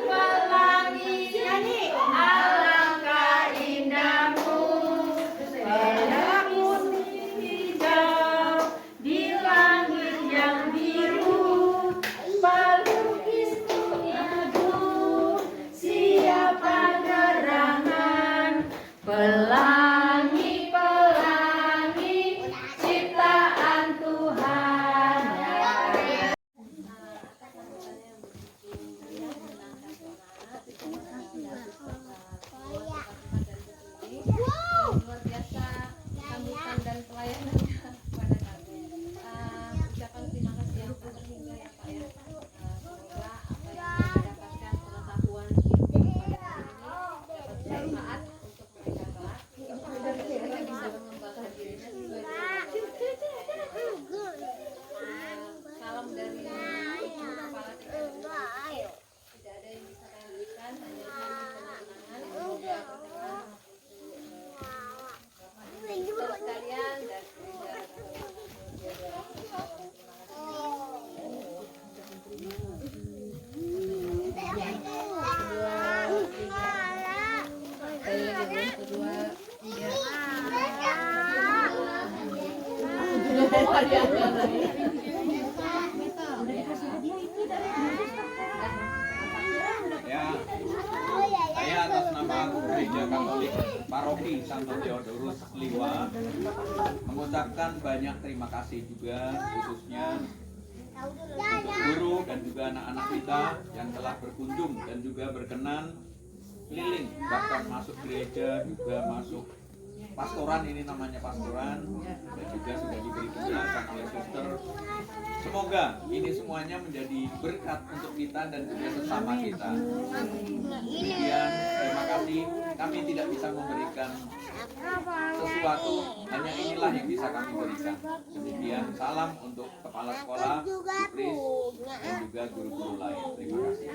S5: Pelangi-pelangi. Nyanyi. Alangkah indahmu. Pelangi hijau di langit yang biru. Pelukisku agung, siapa gerangan. Pelangi, pelangi, ciptaan Tuhan.
S2: Luar biasa sambutan dan pelayanannya kepada kami. Ucapan terima kasih yang terhingga ya Pak ya. Semoga apa yang kita dapatkan pengetahuan ilmu pada hari ini dapat bermanfaat untuk mereka kelak. Mereka bisa mengembangkan dirinya sesuai dengan salam dari Ibu Kepala TK. Tidak ada yang bisa kami berikan, hanya kenangan. Semoga untuk sekalian dan
S3: Ya, saya atas nama Gereja Katolik Paroki Santo Theodorus Liwa mengucapkan banyak terima kasih juga khususnya untuk guru dan juga anak-anak kita yang telah berkunjung dan juga berkenan keliling, bahkan masuk gereja juga masuk pastoran, ini namanya pastoran, dan juga sudah diberi penjelasan oleh suster. Semoga ini semuanya menjadi berkat untuk kita dan juga sesama kita. Demikian, terima kasih. Kami tidak bisa memberikan sesuatu, hanya inilah yang bisa kami berikan. Demikian, salam untuk kepala sekolah, Pris, dan juga guru-guru lain. Terima kasih.